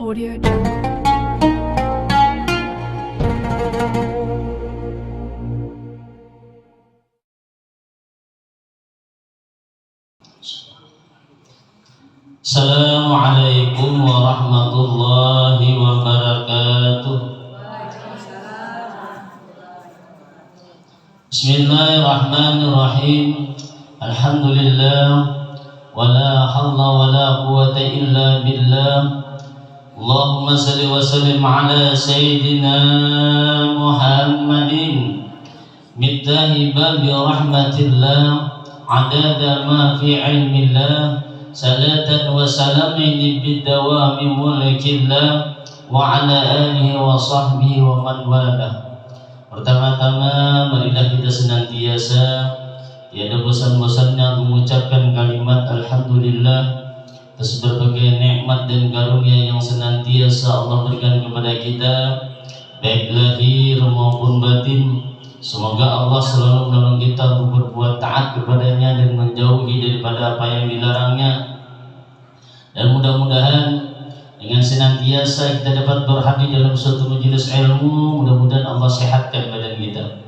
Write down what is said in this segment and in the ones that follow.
Audio Jungle. Assalamualaikum warahmatullahi wabarakatuh. Bismillahirrahmanirrahim. Alhamdulillah. Wala hawla wala quwwata illa billah. Allahumma salli wa sallim ala sayyidina Muhammadin miftahi babi rahmatillah adada ma fi ilmillah. Salatan wa salamin bidawami mulkillah wa ala alihi wa sahbihi wa man walah. Pertama-tama marilah kita senantiasa tiada bosan-bosannya mengucapkan kalimat alhamdulillah atas berbagai nikmat dan karunia yang senantiasa Allah berikan kepada kita baik lahir maupun batin. Semoga Allah selalu menolong kita untuk berbuat taat kepadanya dan menjauhi daripada apa yang dilarangnya. Dan mudah-mudahan dengan senantiasa kita dapat berhadir dalam suatu majelis ilmu, mudah-mudahan Allah sehatkan badan kita.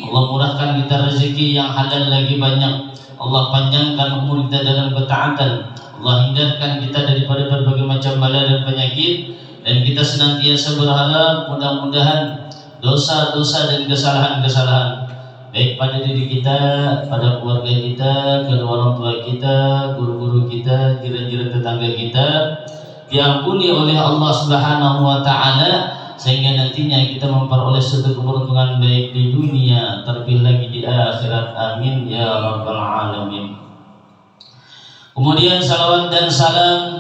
Allah murahkan kita rezeki yang halal lagi banyak. Allah panjangkan umur kita dalam ketaatan. Allah hindarkan kita daripada berbagai macam bala dan penyakit. Dan kita senantiasa berharap mudah-mudahan dosa-dosa dan kesalahan-kesalahan baik pada diri kita, pada keluarga kita, kedua orang tua kita, guru-guru kita, jiran-jiran tetangga kita diampuni oleh Allah Subhanahu wa taala, sehingga nantinya kita memperoleh suatu keberuntungan baik di dunia terlebih lagi di akhirat. Amin ya rabbal alamin. Kemudian salawat dan salam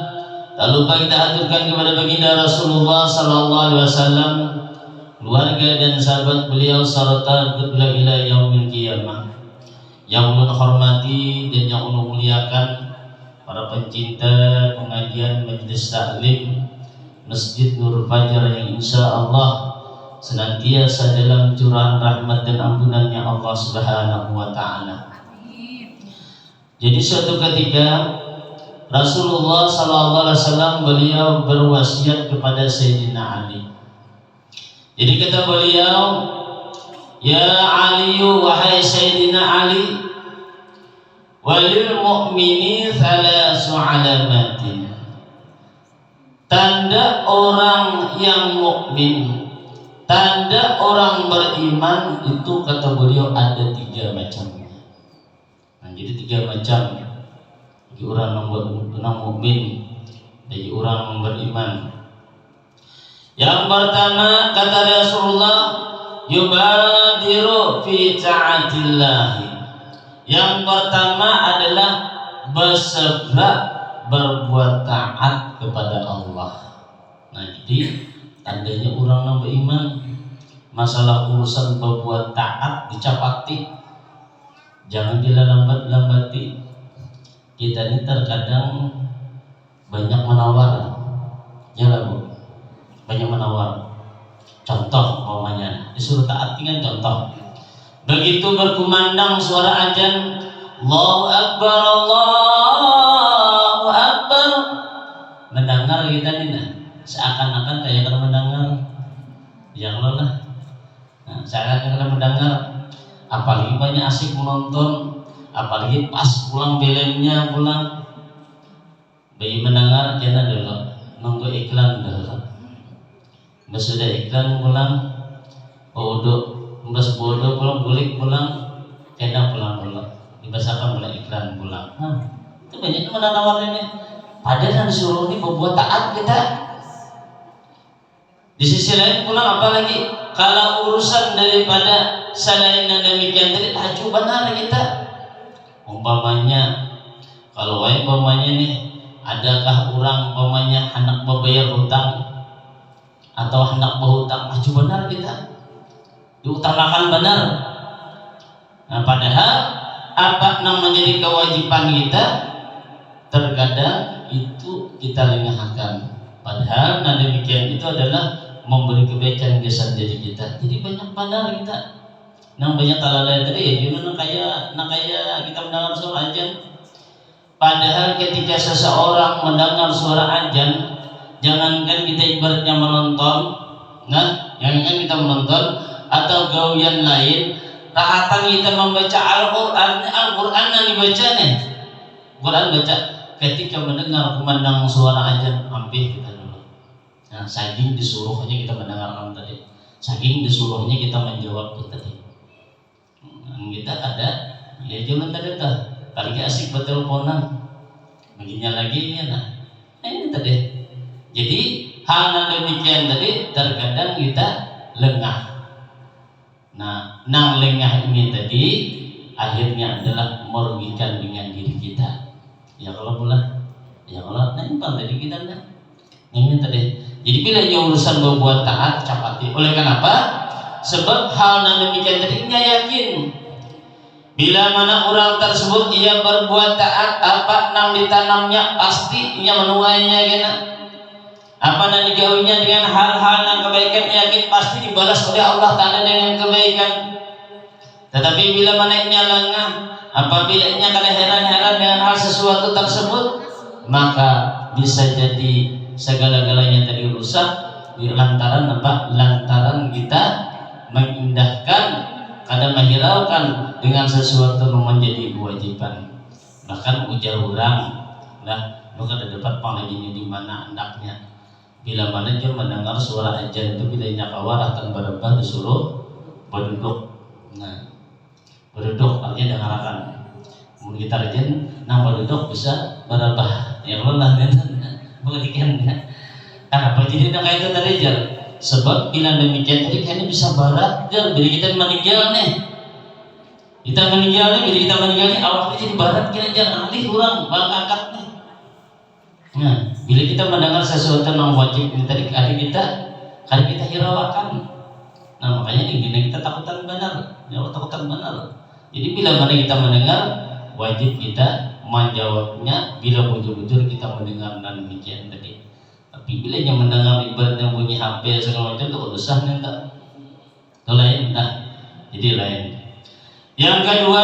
tak lupa kita aturkan kepada baginda Rasulullah sallallahu alaihi wasallam, keluarga dan sahabat beliau serta kedua ila yaumil qiyamah. Yang ulun hormati dan yang ulun muliakan para pencinta pengajian majelis taklim Masjid Nur Fajar yang insya Allah senantiasa dalam curahan rahmat dan ampunannya Allah Subhanahu wa taala. Jadi suatu ketika Rasulullah sallallahu alaihi wasallam beliau berwasiat kepada Sayyidina Ali. Jadi kata beliau, ya Ali, wahai Sayyidina Ali, walil mu'mini thalasu alamatin. Tanda orang yang mukmin, tanda orang beriman itu kata beliau ada 3 macamnya. Nah, jadi 3 macam. Bagi orang mukmin, bagi orang beriman. Yang pertama kata Rasulullah, yubadiru fi ta'atillah. Yang pertama adalah bersegera berbuat taat kepada Allah. Nah, jadi tandanya orang yang beriman, masalah urusan berbuat taat dicapati, jangan dilambat-lambati. Kita ini terkadang banyak menawar, ya lah Bu, banyak menawar. Contoh umpamanya disuruh taat dengan contoh. Begitu berkumandang suara azan, Allahu Akbar, Allahu Akbar, mendengar kita ini seakan-akan kayak kalau mendengar, ya Allah lah. Nah, seakan-akan mendengar, apalagi banyak asik menonton, apalagi pas pulang filmnya pulang, bayi mendengar jangan dulu nunggu iklan dulu. Sudah iklan pulang, mbas bodoh pulang, bulik pulang, kena pulang dibasakan pulang iklan pulang. Itu banyak menawar ini. Padahal yang disuruh ini berbuat taat kita. Di sisi lain pulang apalagi kalau urusan daripada selain yang demikian tadi, acu benar kita. Umpamanya kalau umpamanya nih, adakah orang umpamanya hendak membayar hutang atau hendak berhutang, acu benar kita diutamakan benar. Nah, padahal apa yang menjadi kewajiban kita terkadang itu kita lengahkan. Padahal nah demikian itu adalah memberi kebaikan kesan diri kita. Jadi banyak benar kita. Nang banyak talalay tadi ya gimana kayak kita mendengar suara azan. Padahal ketika seseorang mendengar suara azan Jangankan kita ibaratnya menonton, nah, jangankan kita menonton atau gawian lain, rahatan kita membaca Al-Quran yang dibaca nih, Quran baca ketika mendengar kumandang suara azan hampir kita dulu. Nah, saking disuruhnya kita mendengarkan tadi, saking disuruhnya kita menjawab itu tadi. Kita ada, ya jangan tadi dah, kali asik berteleponan, begini lagi ya nah, ini tadi. Jadi hal yang demikian tadi terkadang kita lengah. Nah, nang lengah ini tadi akhirnya adalah merugikan dengan diri kita. Ya kalau pula, ya kalau nempel tadi kita dah. Ini tadi. Jadi bila urusan berbuat taat capati. Oleh kenapa? Sebab hal yang demikian tadi yakin. Bila mana orang tersebut ia berbuat taat, apa nang ditanamnya pasti ia menuainya kena. Apa yang digawinya dengan hal-hal yang kebaikan yakin pasti dibalas oleh Allah Ta'ala dengan kebaikan. Tetapi bila mananya lengah, apabila ia kala heran-heran dengan hal sesuatu tersebut, maka bisa jadi segala-galanya tadi rusak lantaran apa? Lantaran kita mengindahkan, kadang menghiraukan dengan sesuatu yang menjadi kewajiban. Bahkan ujar orang, nah, bukan dapat panggilannya di mana hendaknya. Bila mana dia mendengar suara azan itu bila nya kawarah tan berebah disuruh berduduk. Nah, berduduk artinya dengarkan. Kemudian kita azan nang berduduk bisa berebah. Ya Allah bukan ya. Kenapa jadi nak itu tadi jar? Sebab bila demikian tadi kan bisa barat jar. Bila kita meninggal nih, bila kita meninggal nih awak jadi barat kira jar alih orang bangkat nih. Nah, bila kita mendengar sesuatu yang wajib ini tadi hari kita hiraukan. Nah, makanya ini kita takutan benar, ya takutan benar. Jadi bila mana kita mendengar, wajib kita menjawabnya bila bujur-bujur kita mendengar dan demikian tadi. Tapi bila yang mendengar ibaratnya bunyi HP segala macam itu urusan enggak. Itu lain dah. Jadi lain. Yang kedua,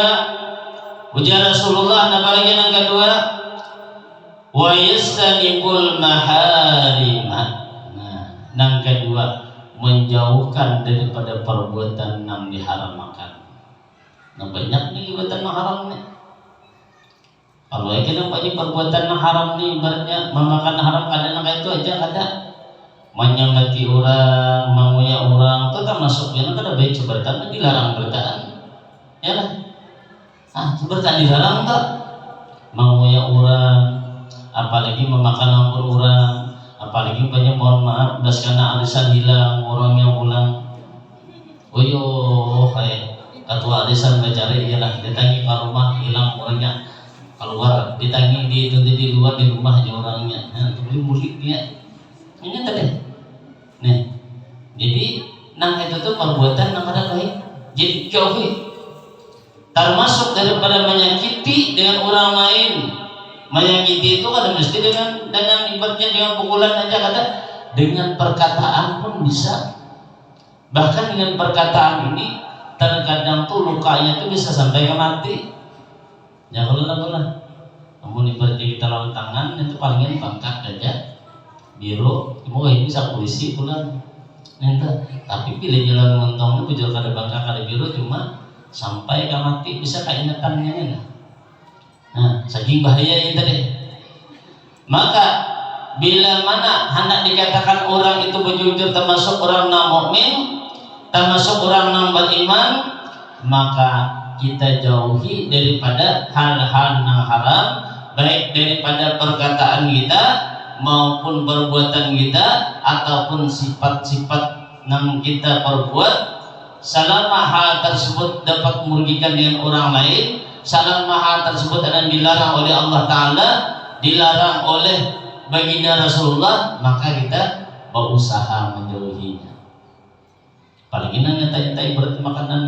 ujar Rasulullah nabi yang kedua, wa yastanibul maharimah. Nah, yang kedua menjauhkan daripada perbuatan yang diharamkan. Nah, banyak nih perbuatan yang haram nih. Kalau kita banyak perbuatan yang haram nih, ibaratnya memakan haram kadang kayak itu aja kada menyamati orang, menguyak orang, itu termasuk yang kada baik seberatan dilarang bertaan. Ya lah. Seberatan dilarang tak menguyak orang, apalagi memakan ampun orang, apalagi banyak mohon maaf das karena arisan hilang orang yang pulang. Kayak ketua arisan mencari ialah ditangi ke rumah hilang orangnya keluar, ditangi di luar di rumah aja orangnya. Nah, itu mulik dia. Ini tadi. Nih. Jadi nang itu tuh perbuatan yang ada baik. Jadi jauhi. Termasuk daripada menyakiti dengan orang lain. Menyakiti itu kadang mesti dengan ibaratnya dengan pukulan aja kadang dengan perkataan pun bisa. Bahkan dengan perkataan ini terkadang tuh lukanya tuh bisa sampai ke mati. Ya kalau lah. Namun ibaratnya kita lawan tangan itu palingnya pangkat aja. Biru, mau ini bisa polisi pulang. Nanti, tapi pilih jalan montongnya tujuh kali bangka kali biru cuma sampai ke mati bisa keingetannya nih. Nah, saking bahaya ini tadi. Maka bila mana hendak dikatakan orang itu berjujur termasuk orang yang mukmin, termasuk orang yang beriman, maka kita jauhi daripada hal-hal yang haram, baik daripada perkataan kita maupun perbuatan kita ataupun sifat-sifat yang kita perbuat, selama hal tersebut dapat merugikan dengan orang lain, selama hal tersebut adalah dilarang oleh Allah Ta'ala, dilarang oleh baginda Rasulullah, maka kita berusaha menjauhinya. Paling nyata-nyata ibarat makanan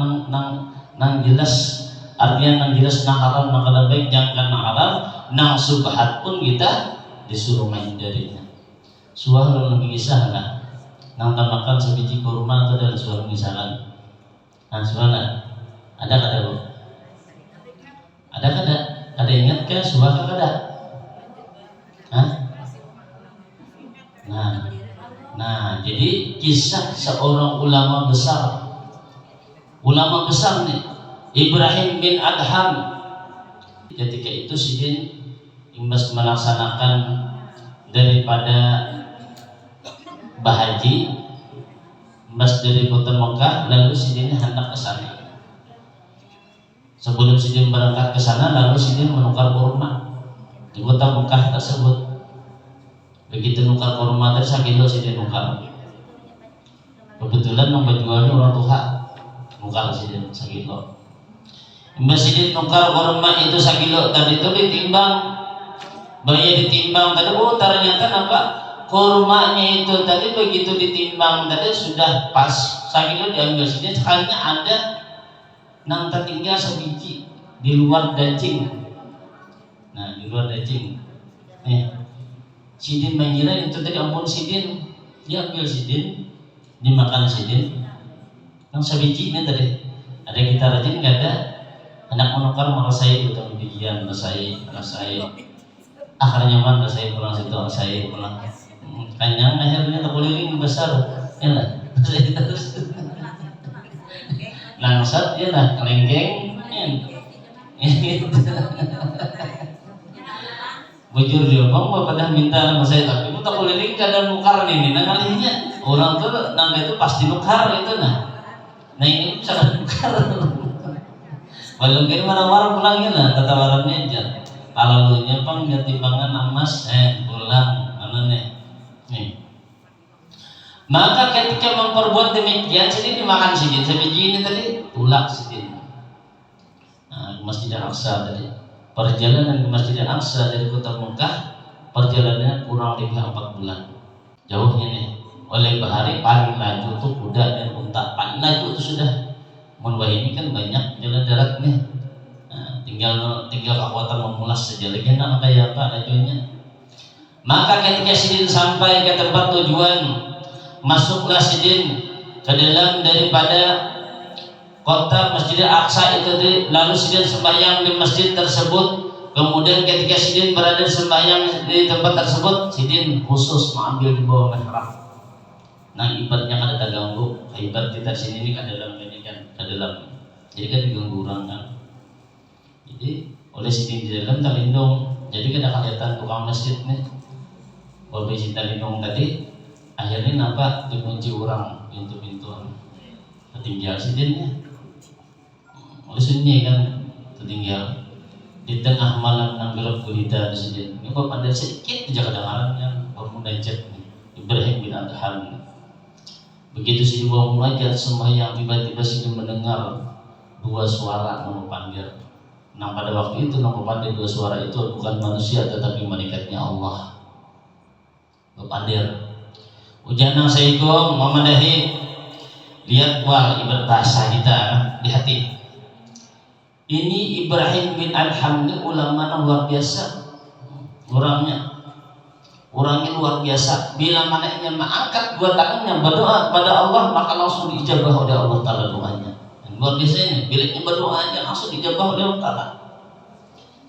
nang jelas, artinya nang jelas nang haram nang kada baik, jangan nang haram, nang subhat pun kita disuruh menghindarinya. Suah lebih kisah lah, nang makan sebiji kurma atau dan suah misalkan. Nah suara ada kada bu? Ada kada? Ada ingat ke suah kada? Hah? Nah Nah, jadi kisah seorang ulama besar nih, Ibrahim bin Adham. Ketika itu Sidin imbas melaksanakan daripada bahaji, imbas dari kota Mekah, lalu Sidin hendak ke sana. Sebelum Sidin berangkat ke sana, lalu Sidin menukar kurma di kota Mekah tersebut. Begitu nukar kurma tadi sakilo Sidin nukar. Kebetulan yang berjualnya orang tua nukar Sidin sakilo. Imbas Sidin nukar kurma itu sakilo tadi itu ditimbang, bayar ditimbang tadi. Oh ternyata apa? Kurmanya itu tadi begitu ditimbang tadi sudah pas sakilo diambil Sidin. Sekalinya ada nang tertinggal sebiji di luar daging. Nah di luar daging nih Sidin mengira itu tadi ampun Sidin, diambil Sidin, dimakan Sidin. Yang sebiji ini tadi ada kita rajin nggak ada anak menukar merasai utang bijian merasai akhirnya man merasai pulang situ merasai pulang kanyang akhirnya terkuliling besar ya lah langsat ya lah kelengkeng bujur dia bang pada minta sama saya tapi kita kuliling kadang nukar ini nah kalinya orang tuh nangga itu pasti nukar itu nah ini bisa nukar walau kira marah-marah pulangnya lah tatawarannya aja kalau lu nyepang ya timbangan emas pulang mana nih maka ketika memperbuat demikian Sidin dimakan Sidin sebiji ini tadi tulak Sidin. Nah, Masjid Al-Aqsa tadi perjalanan ke Masjid Al-Aqsa dari kota Mekah perjalanannya kurang lebih 4 bulan jauhnya nih. Oleh bahari paling laju tuh kuda dan unta paling laju itu sudah menwah ini kan banyak jalan darat nih. Nah, tinggal kekuatan memulas saja lagi nak kayak apa lajunya. Maka ketika Sidin sampai ke tempat tujuan, masuklah Sidin ke dalam daripada kota Masjid Al-Aqsa itu lalu Sidin sembahyang di masjid tersebut. Kemudian ketika Sidin berada sembahyang di tempat tersebut, Sidin khusus mengambil di bawah mihrab. Nah ibaratnya kada terganggu, ibarat kita sini ini kan dalam ini kan ke dalam, jadi kan diganggu orang kan. Jadi oleh Sidin di dalam terlindung, jadi kada kelihatan tukang masjid nih. Kalau Sidin terlindung tadi, akhirnya nampak dikunci orang pintu-pintu, tertinggal Sidinnya. Oleh sunyi kan tertinggal di tengah malam nang gelap gulita di Sidin. Ini kok pandai sedikit aja kedengaran kan bermunajat Ibrahim bin Adham. Begitu Sidin mau munajat sembahyang tiba-tiba Sidin mendengar 2 suara nama panggil. Nah pada waktu itu nama panggil 2 suara itu bukan manusia tetapi malaikatnya Allah. Pandir. Ujanang saikum memadahi lihat wah ibarat bahasa kita di hati. Ini Ibrahim bin Adham ini ulama luar biasa orangnya luar biasa. Bila mananya mengangkat 2 tangannya berdoa kepada Allah maka langsung diijabah oleh Allah Ta'ala doanya. Dan luar biasa ini bila berdoa aja langsung diijabah oleh Allah Ta'ala.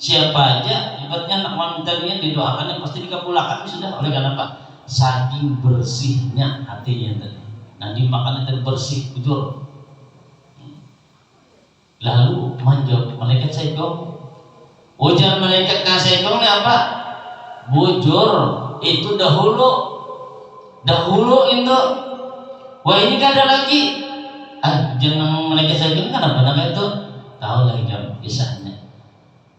Siapa aja ibaratnya nak meminta dia didoakannya pasti dikabulkan sudah. Oleh karena apa? Saking bersihnya hatinya tadi. Nah dimakan tadi bersih jujur. Lalu menjawab malaikat saikong. Ujar malaikat saikong ini apa? Bujur itu dahulu itu. Wah ini kan ada lagi. Jangan malaikat saikong kan apa namanya itu? Tahu lagi kan kisahnya.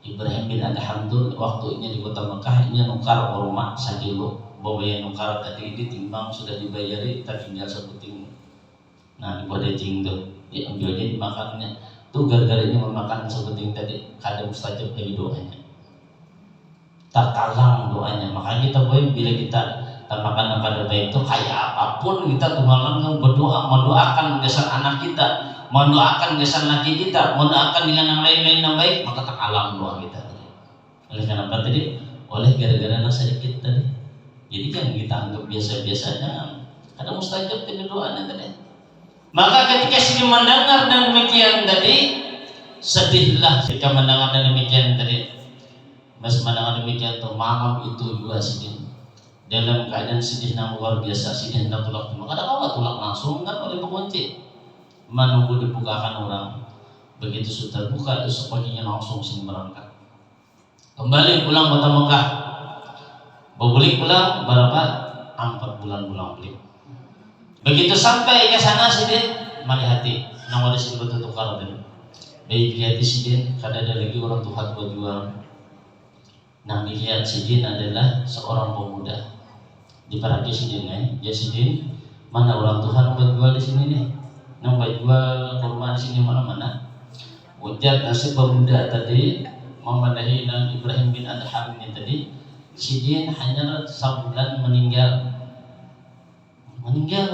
Ibrahim bin Adham itu waktunya di kota Mekah ini nukar kurma 1 kilo. Bawa nukar tadi ditimbang sudah dibayari tak tinggal sebuting. Nah dibuat daging tuh diambilnya dimakannya. Tuh gara-gara ini memakan sebuting tadi kadang mustajab dari doanya. Tak kalang doanya. Makanya kita boleh bila kita makan pada baik itu kayak apapun kita tuh malam berdoa mendoakan gesan anak kita, mendoakan gesan laki kita, mendoakan dengan yang lain-lain yang baik maka tak kalang doa kita. Oleh karena apa tadi? Oleh gara-gara nasi sedikit tadi. Jadi jangan kita anggap biasa-biasanya. Ada mustajab dari doanya tadi. Maka ketika Sidin mendengar dan demikian tadi, sedihlah ketika mendengar dan demikian tadi. Mas mendengar demikian tuh malam itu juga Sidin dalam keadaan sedih yang luar biasa, sedih hendak tulak, maka ada kau tulak langsung kan oleh pengunci, menunggu dibukakan orang. Begitu sudah buka, esok paginya langsung sini berangkat kembali pulang kota Mekah. Berbalik pulang berapa? 4 bulan pulang balik. Begitu sampai ke sana sidin malihati nang wala sing bertukar tadi. Baik lihat sidin kada ada lagi orang Tuhan berjuang. Nang dilihat sidin adalah seorang pemuda. Diperhati sidin ya sidin mana orang Tuhan berjual di sini nih. Nang berjual kurma di sini mana-mana. Ujar nasib pemuda tadi memadahi Nabi Ibrahim bin Adham ini tadi. Sidin hanya sebulan meninggal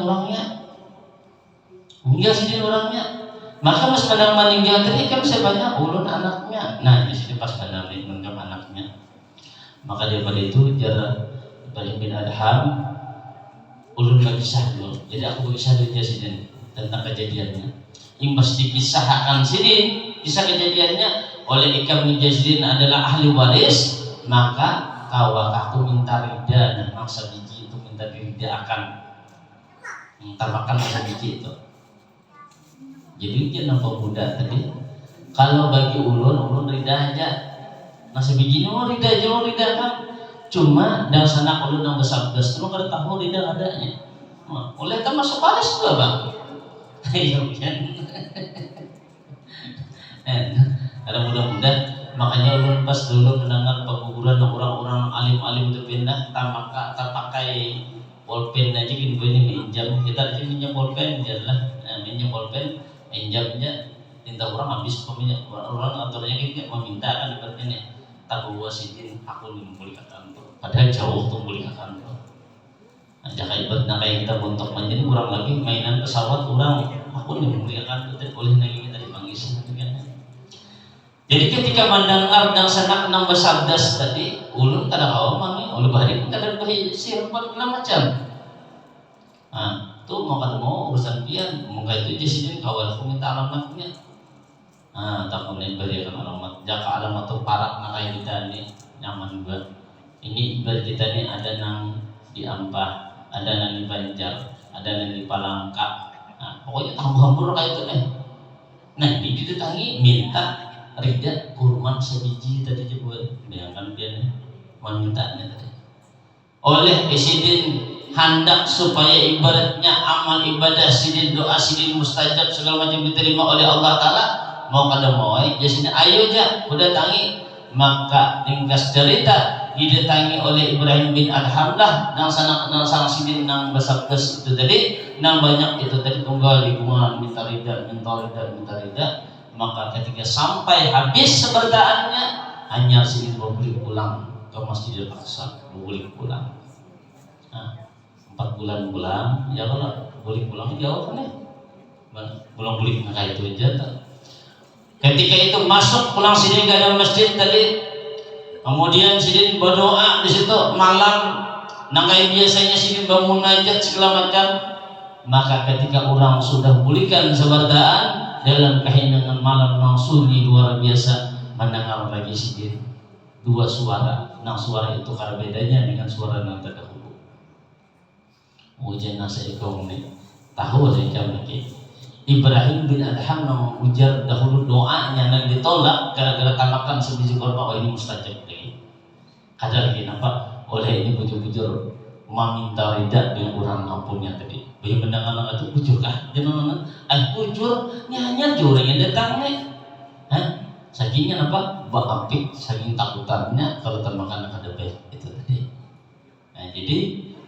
orangnya, meninggal sidin orangnya. Maka pas pada meninggal tadi kan sebanyak ulun anaknya. Nah di sini pas pada meninggal anaknya, maka daripada itu jar Ibrahim bin Adham ulun berkisah dulu. Jadi aku berkisah dulu sidin tentang kejadiannya. Imbas dikisahkan sidin kisah kejadiannya oleh Ikam bin Jazdin adalah ahli waris, maka kawak aku minta rida dan mangsa biji itu minta dirida akan tambahkan mangsa biji itu. Jadi dia nampak muda tadi. Kalau bagi ulun rida aja mangsa biji mau rida kan. Cuma dan sana ulun yang bersabdas itu kada tahu rida adanya. Oleh kan masuk paris juga bang. Iya kan. Ada mudah-mudahan. Makanya ulun pas dulu mendengar pengguguran orang-orang alim-alim itu pindah tak pakai pulpen aja gitu ini minjam kita aja minjam pulpen jalan minjam pulpen minjamnya tinta orang habis peminjam orang aturnya gitu meminta kan seperti ini tak bawa sidin aku ngumpul ke kantor padahal jauh tuh ngumpul ke kantor aja kayak kayak kita untuk menjadi kurang lagi mainan pesawat orang aku ngumpul ke kantor boleh lagi kita dipanggil kan. Jadi ketika mendengar dan sanak nang bersabdas tadi, ulun kada kau mami, ulun bahari pun kada bahi sihir segala macam. Nah, tu mau ketemu urusan pian, mau itu jadi kawal aku minta alamatnya. Nah, tak boleh berikan alamat. Jaka alamat tu parak nak kayak kita ni nyaman juga. Ini ibarat kita ni ada nang di Ampah, ada nang di Banjar, ada nang di Palangka. Nah, pokoknya tambah-tambah kayak itu nih. Nah, di situ tangi minta rida kurma sebiji tadi juga bayangkan dia memintanya tadi oleh sidin hendak supaya ibaratnya amal ibadah sidin doa sidin mustajab segala macam diterima oleh Allah Ta'ala mau kada mau jadi ayo aja udah tangi maka ringkas cerita didatangi oleh Ibrahim bin Adham lah nang sana sidin nang besar-besar itu tadi nang banyak itu tadi tunggal lingkungan minta rida maka ketika sampai habis seberdaannya hanya sedikit boleh pulang ke Masjidil Aqsa boleh pulang. Nah, 4 bulan pulang ya kalau boleh pulang jauh kan ya pulang boleh kayak itu aja tak. Ketika itu masuk pulang sini ke dalam masjid tadi kemudian sidin berdoa di situ malam nakai biasanya sidin bangun munajat segala macam maka ketika orang sudah pulihkan seberdaan dalam kehendangan malam nang sunyi luar biasa mendengar lagi sidin 2 suara nang suara itu karena bedanya dengan suara nang terdahulu ujian nasa ikong ni tahu saya lagi Ibrahim bin Adham nang ujar dahulu doanya nang ditolak gara-gara tamakan sebiji korban ini mustajab lagi kada lagi nampak oleh ini bujur-bujur meminta rida dengan orang ampunnya tadi bagi mendengar itu bujur kah jangan bujur hanya jurang yang datang nih sakingnya apa apik saking takutannya kalau termakan kada baik itu tadi jadi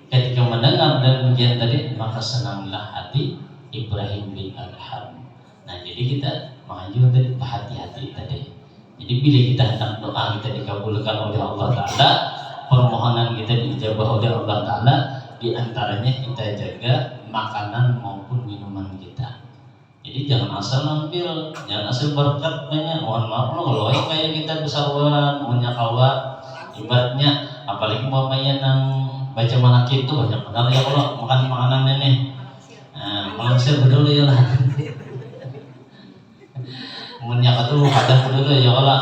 ketika mendengar dan ujian tadi maka senanglah hati Ibrahim bin Adham. Jadi kita mengajukan tadi hati-hati tadi. Jadi bila kita hendak doa kita dikabulkan oleh Allah Ta'ala, permohonan kita dijabah oleh Allah Ta'ala, di antaranya kita jaga makanan maupun minuman kita. Jadi jangan asal ambil, jangan asal berkat banyak. Mohon maaf kalau kayak kita besarwan, punya kawa, ibaratnya apalagi mau main yang baca manakib itu banyak benar ya kalau makan makanan ini. Melangsir dulu ya lah. Munyak itu kadang dulu ya kalau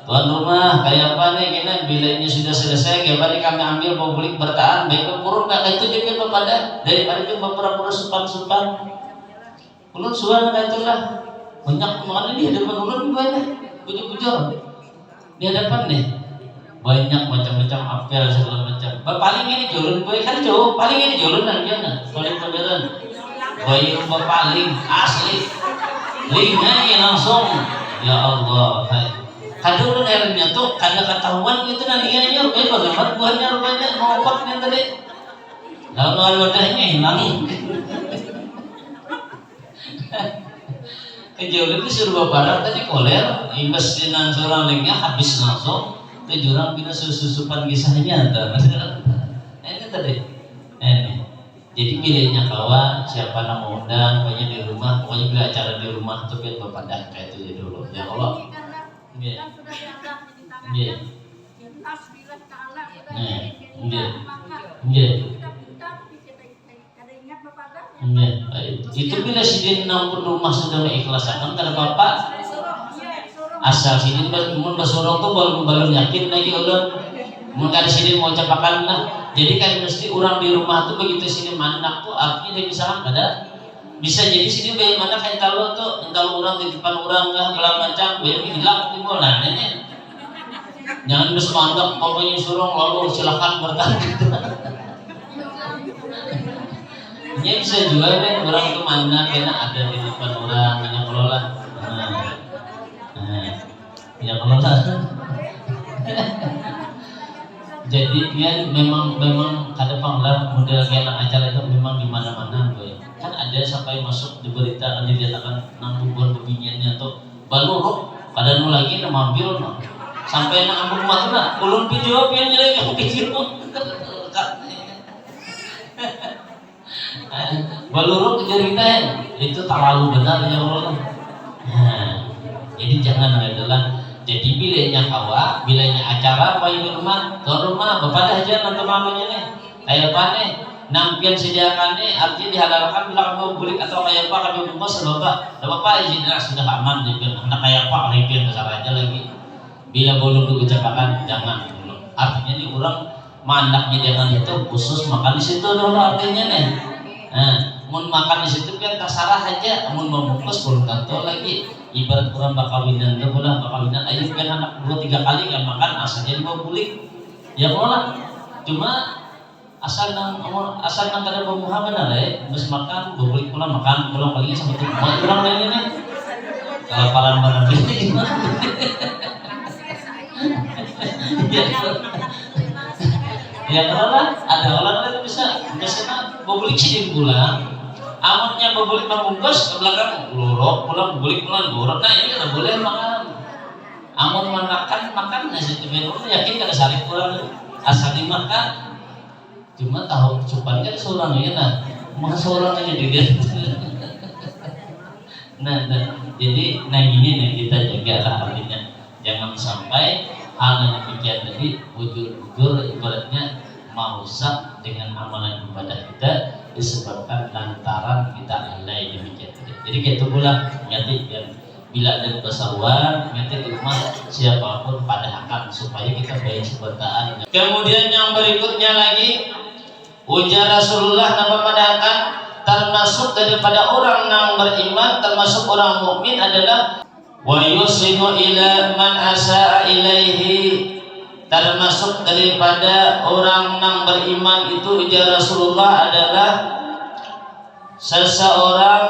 tuan rumah kayak apa nih kena bilanya sudah selesai kayak apa nih kami ambil mau beli bertahan baik kurung nggak itu juga kepada daripada itu beberapa supan ulun suara kayak itulah banyak mana di hadapan ulun banyak bujur di hadapan nih banyak macam-macam apel segala macam paling ini jolun boy kan jauh paling ini jolun aja paling modern boy rumah paling asli linknya langsung ya Allah kadang ulun airnya tuh kada ketahuan gitu nantinya bagaimana buahnya rupanya mau opaknya tadi lalu wadahnya hilang kejauhan itu suruh barat tadi koler imbas dengan seorang linknya habis langsung itu jurang bina susupan kisahnya ini tadi ini jadi pilihnya kawan siapa nama undang pokoknya di rumah pokoknya bila acara di rumah tuh biar berpadah kayak itu ya dulu ya Allah iya iya iya itu bila sidin nampun rumah sudah mengikhlaskan karena bapak asal sidin mun basurong tuh belum yakin lagi ulun mun kada sidin mau capakan lah jadi kan mesti orang di rumah tuh begitu sidin manak tuh artinya dia bisa kada bisa jadi sidin bagaimana kayak tahu tuh entah orang di depan orang lah segala macam banyak hilang timbul nah ini jangan bisa mandek pokoknya surong lalu silakan bertanya ya bisa juga deh orang itu mana kena ada di depan orang hanya kelola ya kelola jadi dia memang kada panglar model kayak acara itu memang di mana-mana kan ada sampai masuk di berita kan dinyatakan nang bubuan bebinyannya tuh baru kada nu lagi na mampir no sampai nang ambung mah na ulun video pian jelek video baluruk cerita itu terlalu benar ya Allah. Nah, jadi jangan adalah jadi bilanya kawa, bilanya acara apa di rumah, tuan rumah bapak aja nanti mamanya nih, kayak apa nih, nampian sediakan nih, artinya dihalalkan bila kamu bulik atau kayak apa kami bungkus bapak izin sudah aman deh, anak kayak apa kalian besar aja lagi, bila boleh diucapkan jangan, artinya nih orang mandaknya jangan itu khusus makan di situ dulu artinya nih. Nah, mun makan di situ kan kasarah aja, mun membungkus belum tentu lagi. Ibarat orang bakawinan, dia boleh bakawinan. Ayo kan anak 2-3 kali kan makan asalnya mau bulik. Ya pola. Cuma asal nang kada pemahaman lah ya. Terus makan, bulik pula makan, pulang palingnya sama tuh. Orang lain ini. Kelaparan barang ini. Ya karena ada orang lain bisa biasanya bobolik sih pulang amatnya bobolik membungkus ke belakang lorok pulang bobolik pulang lorok nah ini tidak boleh makan amat makan nasi cemil yakin kada sari pulang asal dimakan cuma tahu cupannya seorang ya nah mah seorang aja dia nah jadi ini nih kita jaga lah artinya jangan sampai hal yang demikian tadi ujur ibaratnya merusak dengan amalan ibadah kita disebabkan lantaran kita lalai demikian tadi. Jadi kayak itu pula nyati dan bila ada keseruan nyati di rumah siapapun pada akan supaya kita baik sebentaan. Kemudian yang berikutnya lagi ujar Rasulullah nama madakan termasuk daripada orang yang beriman termasuk orang mukmin adalah wa yusinu ila man asaa ilaihi termasuk daripada orang yang beriman itu ujar Rasulullah adalah seseorang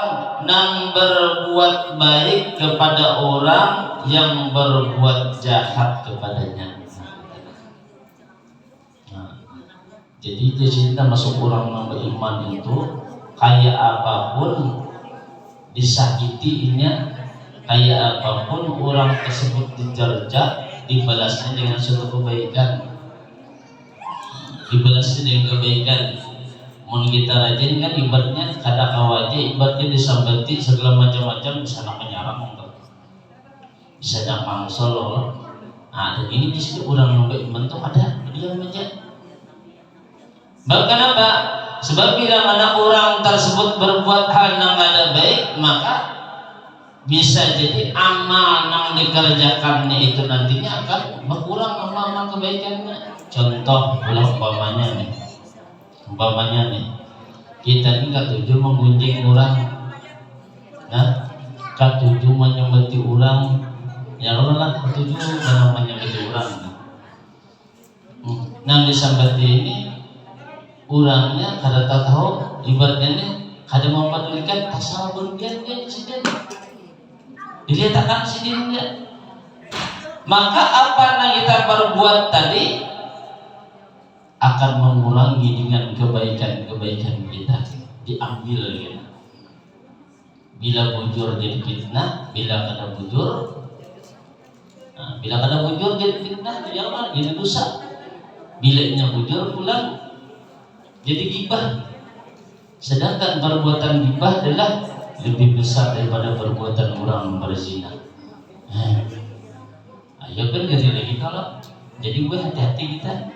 yang berbuat baik kepada orang yang berbuat jahat kepadanya. Nah, jadi di sini termasuk orang yang beriman itu kayak apapun disakitinya kayak apapun orang tersebut dicerca dibalasnya dengan suatu kebaikan dibalasnya dengan kebaikan mau kita rajin kan ibaratnya kada kawaja ibaratnya disambati segala macam-macam bisa nak menyerang bisa nak mangsol nah dan ini disini orang yang beriman tuh ada dia aja bahkan apa sebab bila mana orang tersebut berbuat hal yang kada baik maka bisa jadi amal yang dikerjakannya itu nantinya akan berkurang amal kebaikannya. Contoh umpamanya nih kita ini katuju menggunjing orang, nah katuju menyembati orang, ya Allah katuju karena menyembati orang. Nah disambati ini orangnya kada tahu ibaratnya nih kada mempedulikan asal berbian dia sendiri, dilihatkan sendiri dia. Maka apa yang kita perbuat tadi akan mengurangi dengan kebaikan-kebaikan kita diambil gitu. Bila bujur jadi fitnah, bila kada bujur jadi fitnah, jadi dosa. Bilanya bujur pulang jadi gibah. Sedangkan perbuatan gibah adalah lebih besar daripada perbuatan orang berzina. Ayo kan ganti lagi kalau jadi gue hati-hati kita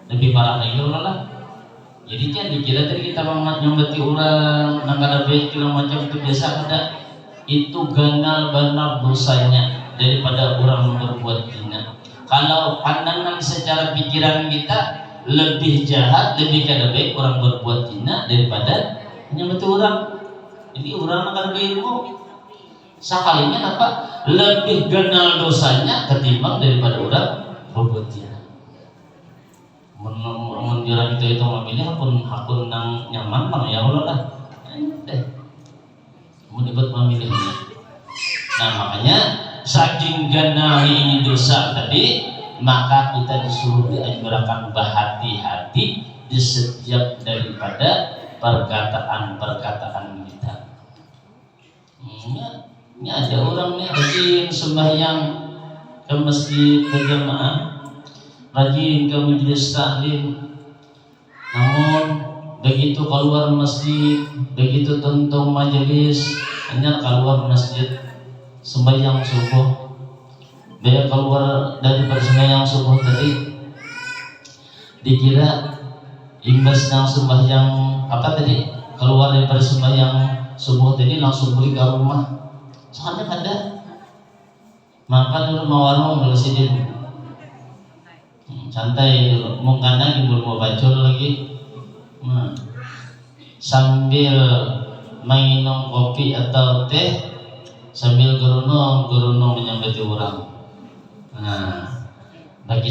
lebih parah lagi lah. Jadi kan dikira tadi kita menyembati orang nang kada baik segala macam itu biasa ada, itu ganal benar dosanya daripada orang berbuat zina. Kalau pandangan secara pikiran kita lebih jahat, lebih kada baik orang berbuat zina daripada menyembati orang. Jadi orang kada baik ilmu. Sekalinya apa? Lebih ganal dosanya ketimbang daripada orang berbuat zina. Menjurang itu memilih hakun nang nyaman bang ya Allah lah. Mau dibuat memilihnya. Nah makanya saking ganali ini dosa tadi, maka kita disuruh dianjurkan berhati-hati di setiap daripada perkataan kita. Ini ada orang nih rajin sembahyang ke masjid berjamaah, rajin ke majelis taklim, namun begitu keluar masjid, begitu tonton majelis, hanya keluar masjid sembahyang subuh, dia keluar dari sembahyang subuh tadi dikira imbas yang sembahyang apa tadi, keluar dari sembahyang subuh tadi langsung balik ke rumah, soalnya ada makan dulu mau warung dulu sidin, santai dulu, mau kandang mau bacol lagi, sambil minum kopi atau teh, sambil gerunong menyambati orang. Nah, bagi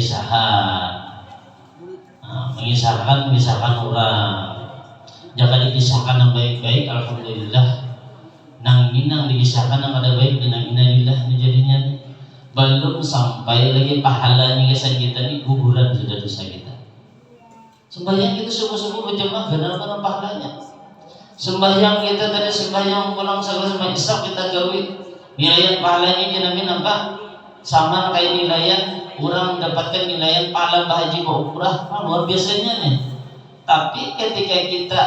mengisahkan orang. Jangan dikisahkan yang baik-baik, alhamdulillah. Nang dikisahkan yang ada baik, nang inalillah jadinya. Belum sampai lagi pahalanya kisah kita ini guguran sudah dosa kita. Sembahyang kita subuh-subuh berjamaah benar-benar pahalanya. Sembahyang kita tadi sembahyang pulang sama isya kita gawe nilaian pahalanya kita apa? Sama kayak nilaian orang mendapatkan nilaian pahala haji umrah, luar biasanya nih. Tapi ketika kita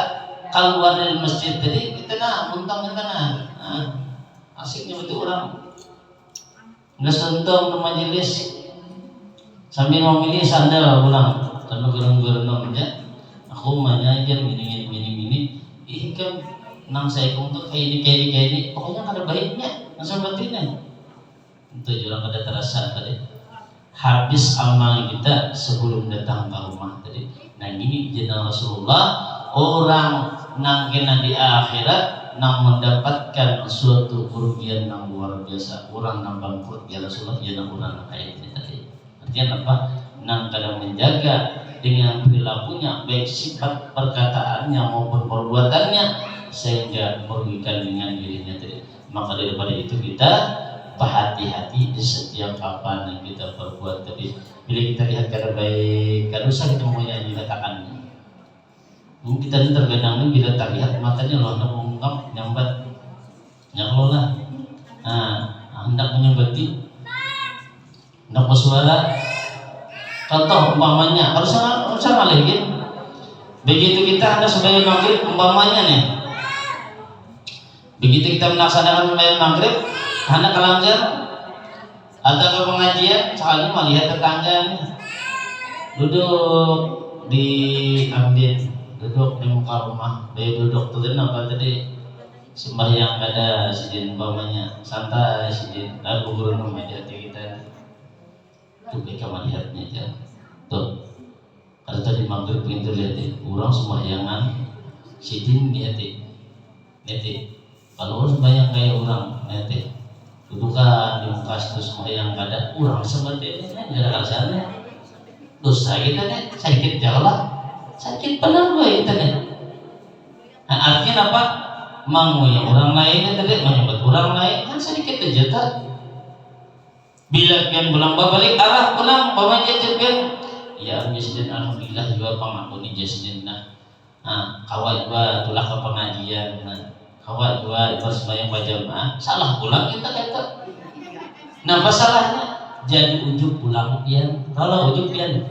keluar dari masjid tadi kita muntang asiknya betul orang nggak sentuh ke majelis sambil memilih sandal pulang karena gerung-gerung aja aku banyak aja gini kan nang saya untuk kayak ini pokoknya ada baiknya langsung batinnya itu juga kada terasa tadi habis amal kita sebelum datang ke rumah tadi. Nah ini jenazah Rasulullah orang nang kena di akhirat nang mendapatkan suatu kerugian yang luar biasa, orang nang bangkrut ya Rasulullah ya orang kayak ini tadi. Artinya apa? Nang kadang menjaga dengan perilakunya baik sifat perkataannya maupun perbuatannya sehingga merugikan dengan dirinya tadi. Maka daripada itu kita berhati-hati di setiap apa yang kita perbuat tadi. Bila kita lihat cara baik, kan usah kita mau yang dikatakan. Kita ini terkadang bila terlihat matanya loh hendak mengungkap nyambat, nyalolah. Hendak menyambati, hendak bersuara. Contoh umpamanya, harus ngalihin. Begitu kita ada sebagai maghrib umpamanya nih. Begitu kita melaksanakan sembahyang maghrib, anak kelanggar atau ke pengajian, sekali melihat tetangga nih, duduk di ambil, duduk di muka rumah, dia duduk tuh apa tadi sembahyang kada sidin umpamanya santai sidin lagu guru nama di hati kita tuh mereka melihatnya aja tuh kalau tadi maghrib pintu lihat kurang sembahyangan sidin di hati kalau sembahyang kayak orang nanti dudukan di muka itu sembahyang kada kurang seperti ini ada alasannya dosa kita nih sakit jauh sakit benar gue kita nih. Nah, artinya apa? Menguyak orang lain tadi menyebut orang lain kan sedikit aja tak. Bila pian pulang balik arah pulang bawa jajan ya jasden alhamdulillah juga pangakuni jasden nah kawat juga tulak ke pengajian kawat juga pas sembahyang berjamaah salah pulang kita kata. Nah masalahnya jadi ujub pulang pian kalau ujub pian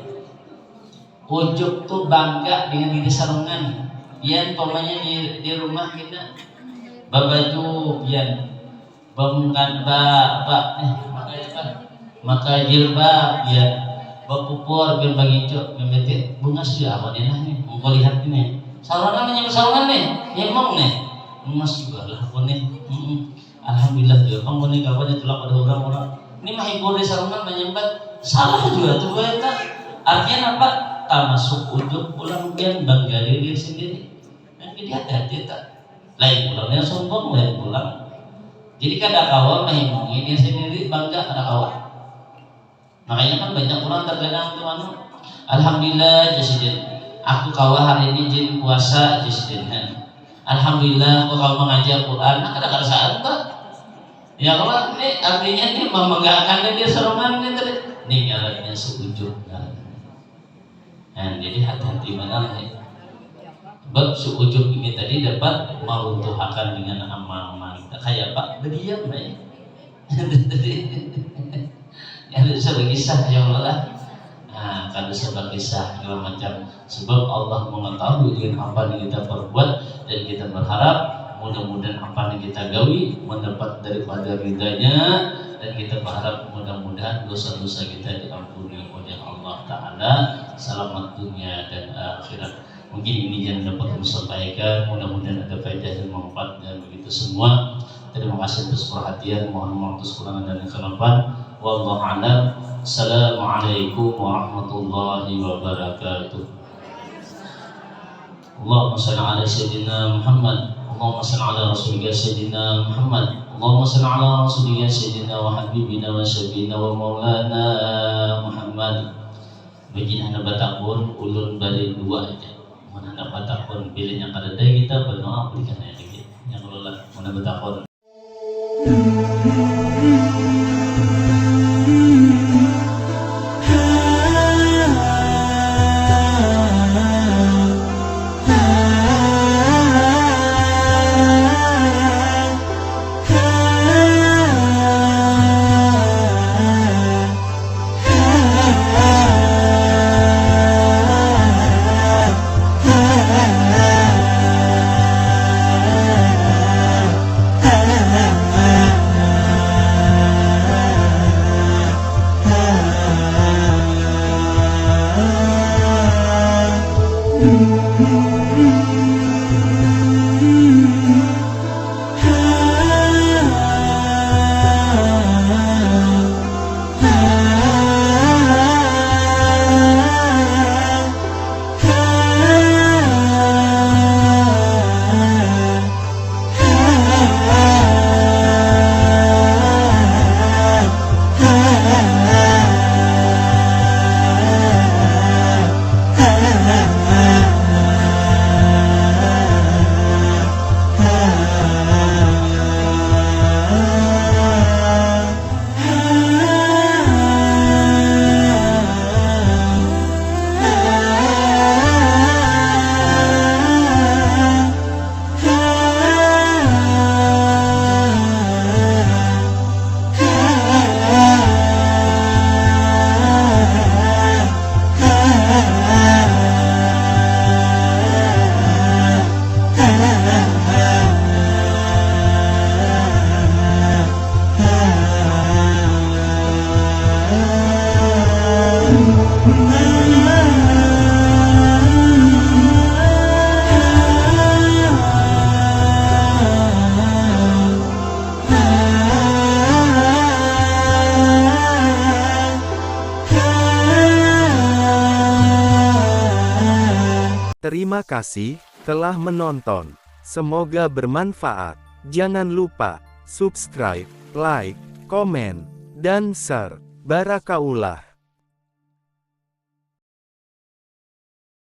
ujub tuh bangga dengan diri sarungan pian pokoknya di rumah kita babaju pian bamungkan maka jilbab pian bapupur pian bagi cok pian bete bunga sudah apa dia nih mau lihat ini sarungan nih sarungan nih emang nih emas juga lah aku nih alhamdulillah juga kamu nih kapan tulak pada orang-orang ini mah hibur di sarungan menyempat salah juga tuh gue artinya apa tak masuk ujung pulang pian bangga diri sendiri dan jadi hati-hati tak lain pulangnya sombong lain pulang jadi kada kawan menghibungi dia sendiri bangga kada kawan makanya kan banyak orang terkadang tuh alhamdulillah jasiden aku kawan hari ini jin puasa jasiden alhamdulillah aku kawan mengajar Quran kada saat tak ya kalau ini artinya ini memegahkan dia seruman ini ngarannya seujub dan jadi hati-hati benar nih bab seujub ini tadi dapat meruntuhkan dengan amal-amal kayak Pak berdiam ya ada sebagai kisah ya Allah nah kalau sebagai kisah segala macam sebab Allah mengetahui dengan apa yang kita perbuat dan kita berharap mudah-mudahan apa yang kita gawi mendapat daripada ridanya dan kita berharap mudah-mudahan dosa-dosa kita diampuni oleh Allah Ta'ala selamat dunia dan akhirat. Mungkin ini yang dapat kami sampaikan, mudah-mudahan ada faedah dan manfaat dan begitu semua. Terima kasih atas perhatian, mohon maaf atas kekurangan dan kesalahan. Wallahu a'lam. Assalamualaikum warahmatullahi wabarakatuh. Allahumma shalli ala sayyidina Muhammad. Allahumma shalli ala rasulika sayyidina Muhammad. Allahumma shalli ala rasulika sayyidina wa habibina wa syafiina wa maulana Muhammad. Begini anda batakun ulun balik dua aja. Mana anda batakun pilihnya kada ada kita berdoa berikan aja gitu. Yang kelola mana batakun. Terima kasih telah menonton. Semoga bermanfaat. Jangan lupa subscribe, like, komen, dan share. Barakaullah.